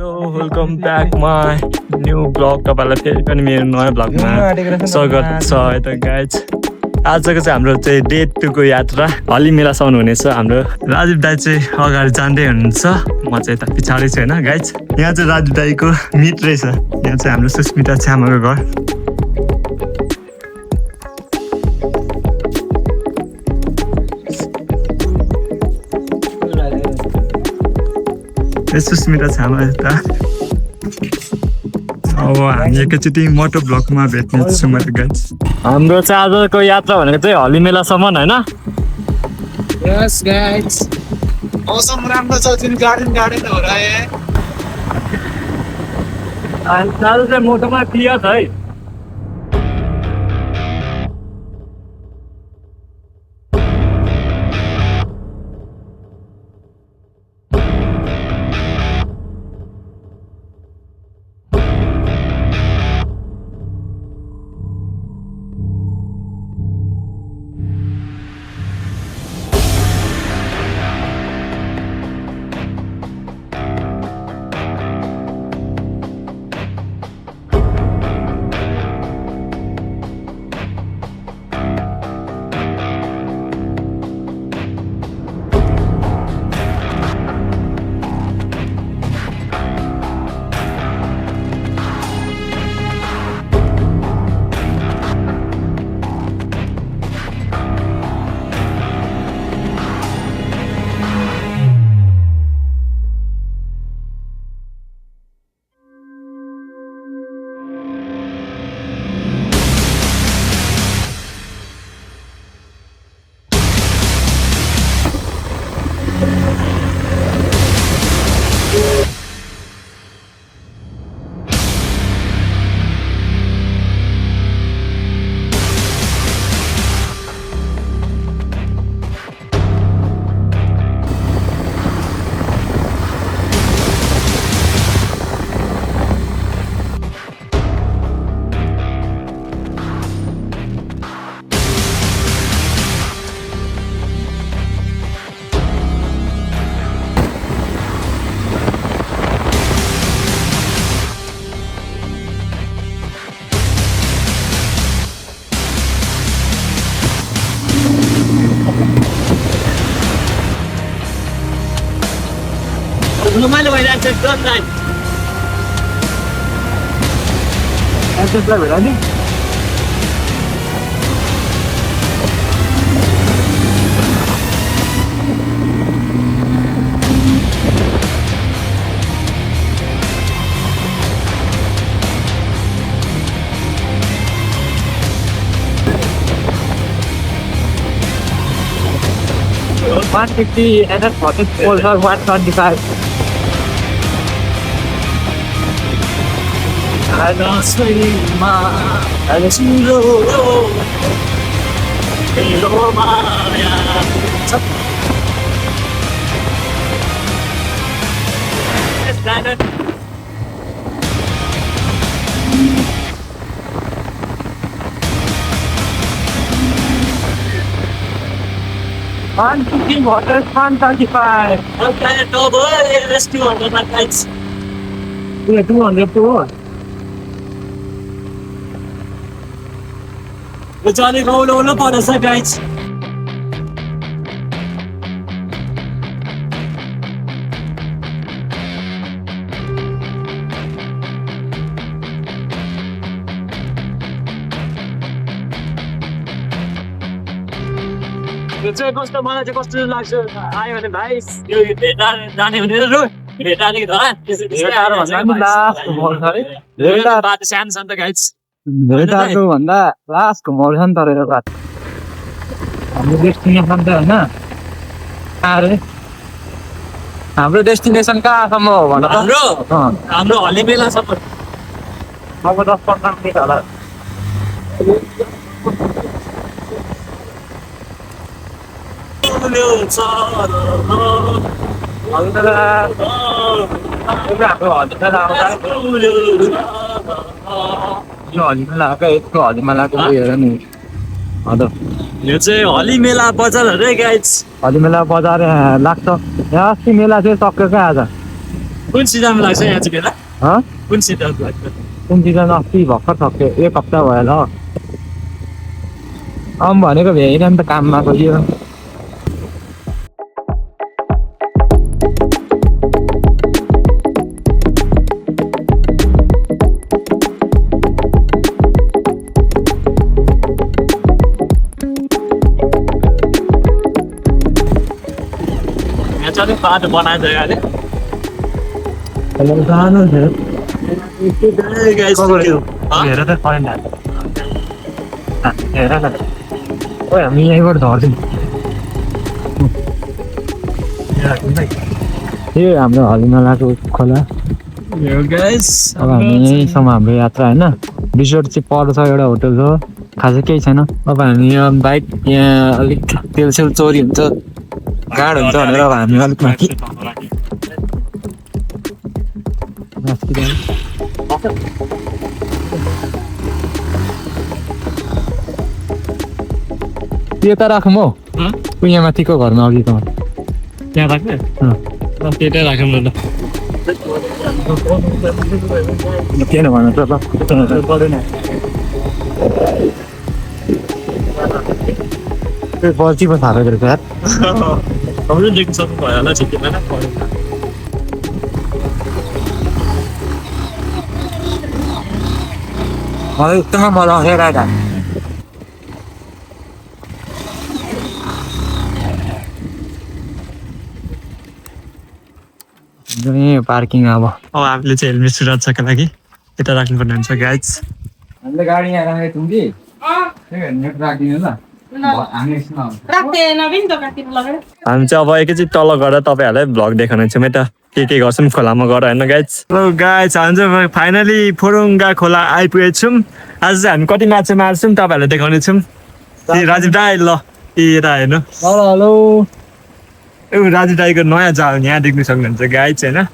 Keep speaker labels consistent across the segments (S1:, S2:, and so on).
S1: Hello welcome back my new blog तपाईँलाई फेरि पनि मेरो नयाँ ब्लगमा स्वागत छ है त गाइज। आजको चाहिँ हाम्रो चाहिँ डे 2 को यात्रा हली मेलासम्म हुनेछ। हाम्रो राजीव दाई चाहिँ अगाडि जाँदै हुनुहुन्छ, म चाहिँ यता पछाडि छु होइन गाइज। यहाँ चाहिँ राजीव दाईको मिट रहेछ, यहाँ चाहिँ हाम्रो सुस्मिता छ्यामाको घर। सुस्मिता छामा यता। अब हामी एकैचोटि मोटो ब्लकमा भेट्नेछौँ मैले गाइज। हाम्रो चाहिँ आजको यात्रा भनेको चाहिँ हली मेलासम्म होइन।
S2: यस गाइस, मौसम राम्रो छ, जुन गार्डन हो रहा है।
S1: चालु चाहिँ मोटोमा क्लियर छ है।
S3: Lumalo भइरहेको छ गाइस।
S1: एड्रेसलाई भेला नि
S3: $150 and then $125. Ada selima, ada silo, Ilomaya. $150 waters, $135. Okay, double rescue on the nights. 200 too. यो चाहिँ अलिक औलो परेछ गाइस। यो चाहिँ कस्तो, मलाई चाहिँ कस्तो लाग्छ आयो भने भाइ यो भेटा जाने भने भेटाने बाटो सानो छ नि त गाइस।
S2: भेटाको भन्दा लास्टको मोड छ नि तर यो बात। हाम्रो डेस्टिनेसन त होइन अरे, हाम्रो डेस्टिनेसन कहाँसम्म हो भन त?
S3: हाम्रो हली मेलासम्म
S2: अब 10-15 मिनट होला।
S1: यो चाहिँ हली मेला बजार हो रे गाइस।
S2: हली मेला बजार लाग्छ। यहाँ अस्ति मेला चाहिँ सक्यो क्या आज।
S1: कुन सिजनमा लाग्छ यहाँ चाहिँ बेला कुन सिजनमा लाग्छ
S2: कुन सिजन अस्ति भर्खर सक्यो 1 हप्ता भयो ल भनेको भ्याइन नि त काममा गयो
S1: यहाँ चाहिँ बाटो बनाएको जग्गाले
S2: सानो थियो
S1: guys
S2: हेर त करेन्ट हाल्छ हेर न ओइ हामी यहीँबाट झर्छौँ यो हाम्रो हलिनालाको खोला
S1: यो guys
S2: अब हामी यहीँसम्म हाम्रो यात्रा होइन रिसोर्ट चाहिँ पर छ एउटा होटल हो खासै केही छैन अब हामी यहाँ बाइक यहाँ अलिक तेलसेल चोरी हुन्छ गाड हुन्छ भनेर अब हामी अलिक माथि त्यो त राखौँ हौ यहाँ माथिको घरमा अघि त
S1: त्यहाँ राख्ने त्यतै राखौँ न
S2: किन भन त बल्छी पो थाहा गरेको यार
S1: तपाईँले देख्न सक्नुभयो होला छिट्टैमा न
S2: एकदमै मजा आउँछ राइड पार्किङ अब
S1: हामीले चाहिँ हेलमेट सुरक्षाको लागि यता राख्नुपर्ने हुन्छ गाइज
S2: हामीले गाडी यहाँ राखेको थियौँ कि हेलमेट राखिदिनु ल
S1: हामी चाहिँ अब एकैचोटि तल गएर तपाईँहरूलाई भ्लग देखाउनेछौँ है त के गर्छौँ खोलामा गएर होइन गाइज गाइज हामी चाहिँ फाइनली फोरुङ्गा खोला आइपुगेछौँ आज चाहिँ हामी कति माछा मार्छौँ तपाईँहरूलाई देखाउनेछौँ राजीव दाई ल यता हेर्नु
S2: हेलो
S1: राजु दाईको नयाँ जाल यहाँ देख्न सक्नुहुन्छ गाइज होइन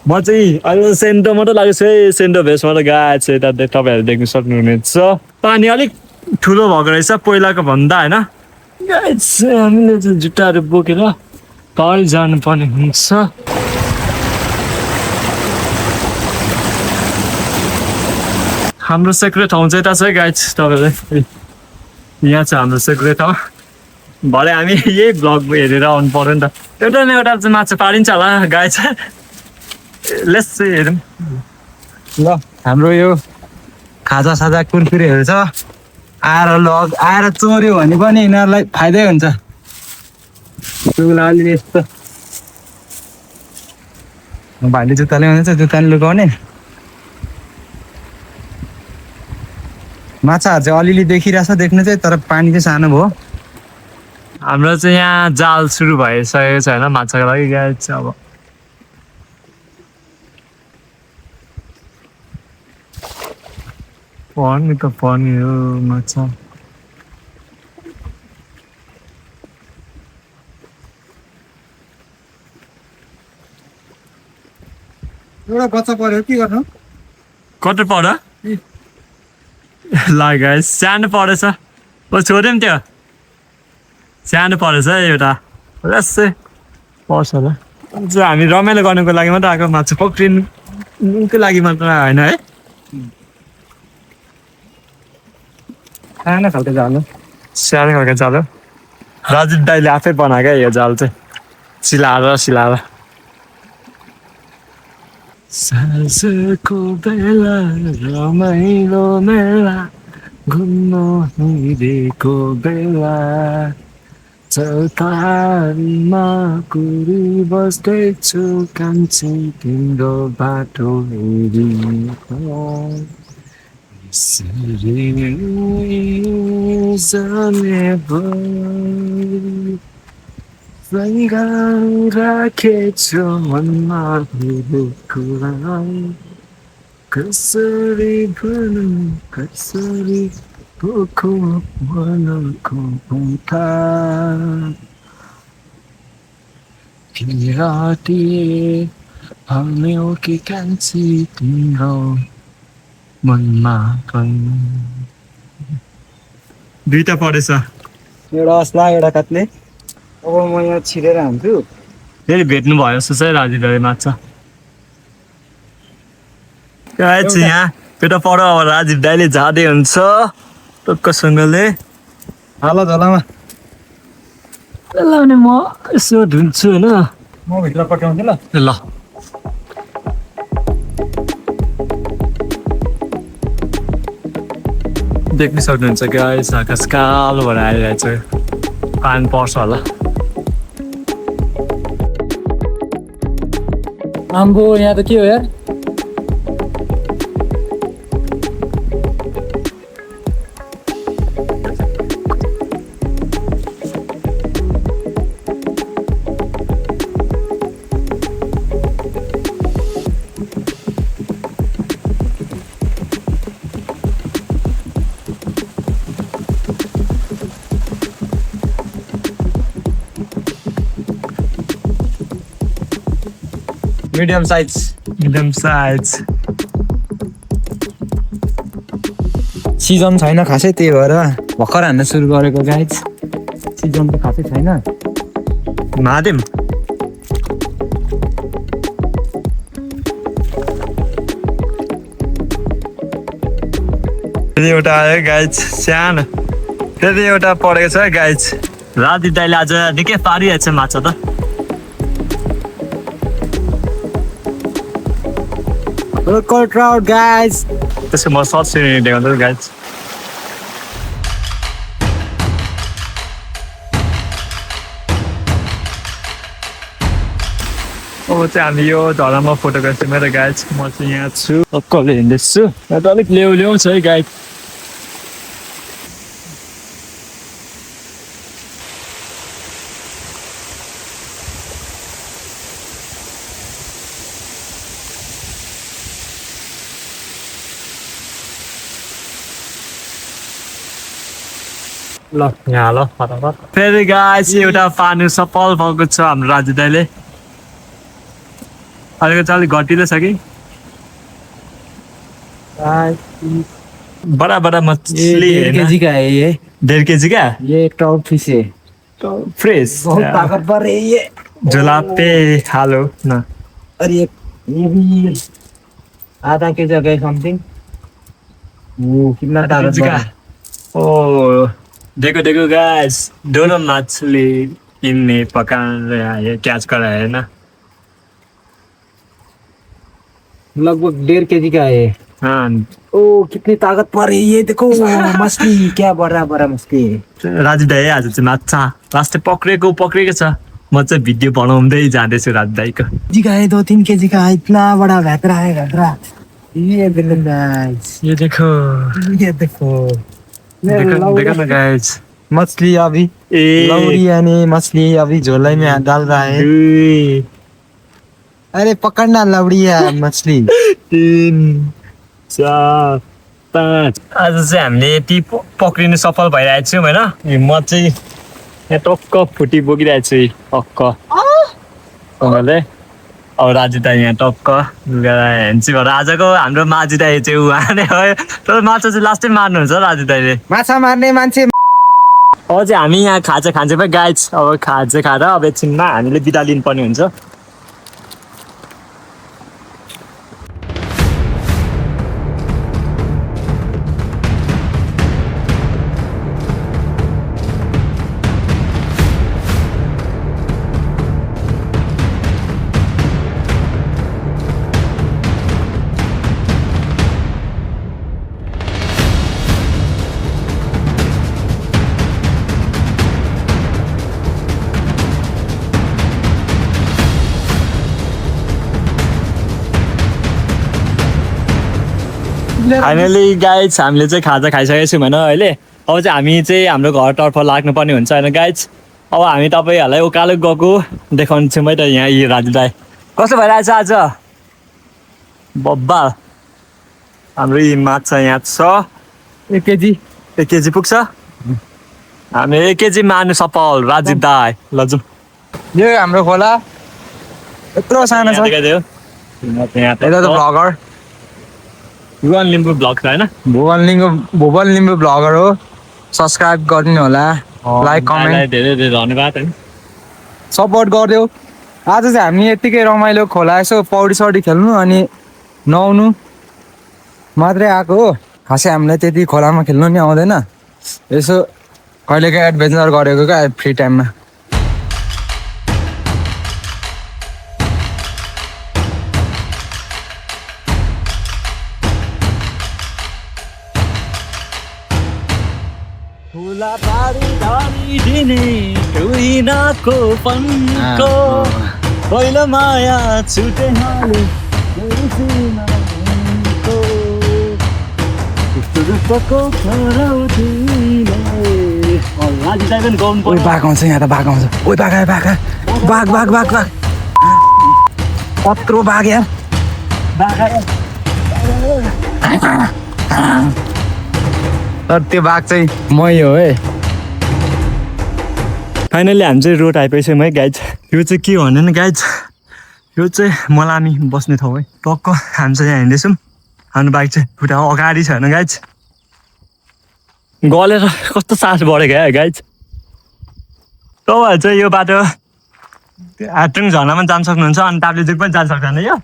S1: म चाहिँ अहिले सेन्टो मात्रै लागेको छु है सेन्टो भेस्ट मात्रै गाइज छ यता तपाईँहरू देख्न सक्नुहुनेछ पानी अलिक ठुलो भएको रहेछ पहिलाको भन्दा होइन गाइज हामीले चाहिँ जुत्ताहरू बोकेर तल जानुपर्ने हुन्छ हाम्रो सेक्रेट ठाउँ चाहिँ यता छ है गाइज तपाईँलाई यहाँ छ हाम्रो सेक्रेट ठाउँ भरे हामी यही भ्लग हेरेर आउनु पर्यो नि त एउटा न एउटा चाहिँ माछा पारिन्छ होला गाई चाहिँ लेस चाहिँ हेरौँ
S2: ल हाम्रो यो खाजा साजा कुरकुरेहरू छ आएर चोर्यो भने पनि यिनीहरूलाई फाइदै हुन्छ अलिअलि यस्तो भाइले जुत्ताले भनेछ जुत्ताले लुकाउने माछाहरू चाहिँ अलिअलि देखिरहेछ देख्नु चाहिँ तर पानी चाहिँ सानो भयो
S1: हाम्रो चाहिँ यहाँ जाल सुरु भइसकेको छ होइन माछाको लागि गाई चाहिँ अब पर्ने त पर्ने हो माछा
S2: एउटा बच्चा पर्यो के गर्नु
S1: कता पर्यो ल गाइस सानो परेछ ओ छोड्यौँ त्यो सानो परेछ एउटा रस्सै पर्छ होला हामी रमाइलो गर्नुको लागि मात्रै आएको माछा पक्रिनुको लागि मात्र होइन है
S2: सानो खालको जाल
S1: सानो खालको जाल हो राजीव दाईले आफै बनाएको यो जाल चाहिँ सिलाएर साँझको बेला रमाइलो मेला घुम्न हिँडेको बेला चौतारीमा कुरी बस्दैछु कान्छी तिम्रो बाटो हेरिको यसरी जानेभरि राखेछु मनमा कुरा कसरी भनौँ कसरी पोखो मनको पंखा किराती हल्ने हो कि कान्छी तिम्रो मनमा दुईटा परेछ
S2: एउटा अस्ला एउटा काट्ने अब म यहाँ छिरेर हान्छु
S1: फेरि भेट्नु भयो जस्तो चाहिँ राजीवले माछा गाइस यहाँ पेटा पर अब राजीव दाइले जाँदै हुन्छ टक्कसँगले
S2: हाल झोलामा
S1: ल भने म यसो ढुन्छु होइन
S2: म भित्र पठाउँछु ल
S1: ल देख्न सक्नुहुन्छ गाइस आकाश कालो भएर आइरहेछ पानी पर्छ होला
S2: आम्बो यहाँ त के हो यार मिडियम साइज
S1: एकदम साइज
S2: सिजन छैन खासै त्यही भएर भर्खर हान्न सुरु गरेको गाइज सिजन त खासै छैन
S1: महादेव फेरि एउटा आयो गाइज सानो फेरि एउटा परेको छ गाइज राजीव दाइले आज निकै पारिरहेको छ माछा त
S2: लोकल ट्राउट गाइज
S1: त्यसको म सर्च देखाउँछु गाइज अब चाहिँ हामी यो झरामा फोटोग्राफीमा त गाइज म चाहिँ यहाँ छु अक्कले हिँड्दैछु यहाँ त अलिक ल्याउ छ है गाइड ल यहाँ ल फटाफट फेरि गाइस एउटा पानी सफल भएको छ हाम्रो राजु दाइले अहिलेको चाहिँ अलिक घटिलो छ कि बड़ा बड़ा मछली है ना?
S2: केजी का है ये
S1: 1.5 केजी का
S2: ये ट्राउट फिश है
S1: फ्रेश
S2: बहुत ताकतवर है ये
S1: जुलापे हालो न
S2: और ये भी आधा केजी का समथिंग वो कितना ताकतवर है
S1: ओ देखो देखो गाइस दोनों मछली इनमें पकाने रहा है कैच कर रहा है ना
S2: लगभग 1.5 केजी का है
S1: हाँ
S2: ओ कितनी ताकतवर है ये देखो मछली क्या बड़ा बड़ा मछली है
S1: राजु दाई आज चाहिँ माछा लास्ट पक्रेको छ म चाहिँ भिडियो बनाउँदै जाँदैछु राजु दाईको
S2: जी का है 2-3 केजी का है इतना बड़ा भेटरा है भेटरा ये देखो गाइस
S1: ये देखो
S2: ये देखो
S1: देखो ना गाइस
S2: मछली अभी
S1: ए
S2: लौड़ी यानी मछली अभी झोले में डाल रहा है अरे पकड़ना लौड़िया मछली
S1: 3 4 5 आज चाहिँ हामीले यति पक्रिनु सफल भइरहेको छौँ होइन म चाहिँ यहाँ टक्क फुटी बोकिरहेको छु अक्क सँगले अब राजु दाई यहाँ टक्क हेन्ची भएर आजको हाम्रो माझी दाई चाहिँ उहाँ नै हो तर माछा चाहिँ लास्टै मार्नुहुन्छ राजु दाईले
S2: माछा मार्ने मान्छे
S1: अब चाहिँ हामी यहाँ खाजा खान्छ पनि गाइज अब खाजा खाएर अब एकछिनमा हामीले बिदा लिनुपर्ने हुन्छ फाइनली गाइज हामीले चाहिँ खाजा खाइसकेको छौँ होइन अहिले अब चाहिँ हामी चाहिँ हाम्रो घरतर्फ लाग्नुपर्ने हुन्छ होइन गाइज अब हामी तपाईँहरूलाई उकालो गएको देखाउनु छौँ है त यहाँ यी राजु दाई कस्तो भइरहेछ आज बब्बा हाम्रो यी माछा यहाँ छ
S2: 1 केजी
S1: 1 केजी पुग्छ हामी 1 केजी मार्नु सफल राजीव दाई ल जाउँ
S2: यो हाम्रो खोला यत्रो सानो छ यता त ब्लगर
S1: भुवन लिम्बू ब्लग छ होइन
S2: भुवन लिम्बू ब्लगर हो सब्सक्राइब गरिदिनु होला लाइक कमेन्ट
S1: धेरै धेरै धन्यवाद है
S2: सपोर्ट गरिदेऊ आज चाहिँ हामी यत्तिकै रमाइलो खोला यसो पौडी सौडी खेल्नु अनि नुहाउनु मात्रै आएको हो खासै हामीलाई त्यति खोलामा खेल्नु नि आउँदैन यसो कहिलेकाहीँ एडभेन्चर गरेको क्या फ्री टाइममा
S1: फुला पारी धारी दिने टुइनाको पनको पहिलो माया छुटे हाले
S2: ओइ बाघ आउँछ यहाँ त बाघ आउँछ ओइ बाघ आयो बाघ आयो बाघ बाघ बाघ बाघ कत्रो बाघ यार तर त्यो बाघ चाहिँ मै हो है
S1: फाइनली हामी चाहिँ रोड आइपुगेछौँ है गाइज यो चाहिँ के भने नि गाइज यो चाहिँ मलामी बस्ने ठाउँ है टक्क हामी चाहिँ यहाँ हिँड्दैछौँ हाम्रो बाइक चाहिँ खुट्टा अगाडि छ होइन गाइज गलेर कस्तो सास बढेको क्या गाइज तपाईँहरू चाहिँ यो बाटो आटुङ झर्नामा पनि जान सक्नुहुन्छ अनि ताप्लेजुङ पनि जान सक्दैन यो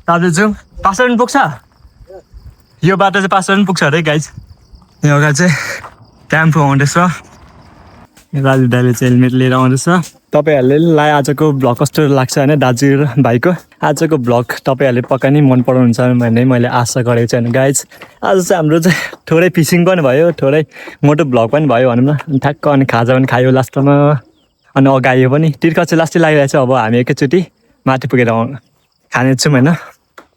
S1: ताप्लेजुङ पासर पनि पुग्छ यो बाटो चाहिँ पासर पनि पुग्छ अरे गाइज यो अगाडि चाहिँ टेम्पो आउँदैछ राजु दाइले चाहिँ हेलमेट लिएर आउँदैछ तपाईँहरूले लाई आजको भ्लग कस्तो लाग्छ होइन दाजु र भाइको आजको भ्लग तपाईँहरूले पक्का नै मन पराउनुहुन्छ भन्ने मैले आशा गरेको छु होइन गाइज आज चाहिँ हाम्रो चाहिँ थोरै फिसिङ पनि भयो थोरै मोटो भ्लग पनि भयो भनौँ न ठ्याक्क अनि खाजा पनि खायो लास्टमा अनि अगायो पनि तिर्खा चाहिँ लास्टै लागिरहेको छ अब हामी एकैचोटि माथि पुगेर खानेछौँ होइन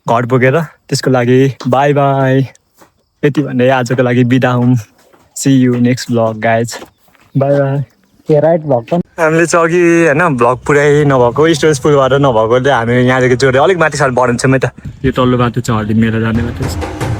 S1: घर पुगेर त्यसको लागि बाई बाई यति भन्दै आजको लागि बिदा हौँ see you next vlog guys bye bye
S2: right vlog पनि
S1: हामीले चाहिँ अघि होइन भ्लग पुरै नभएको स्टोरेज पुलबाट नभएको हामी यहाँदेखि जोडेर अलिक माथि साल बढ्छौँ है त यो तल्लो बाटो चाहिँ हल्दी मेला जाने बाटो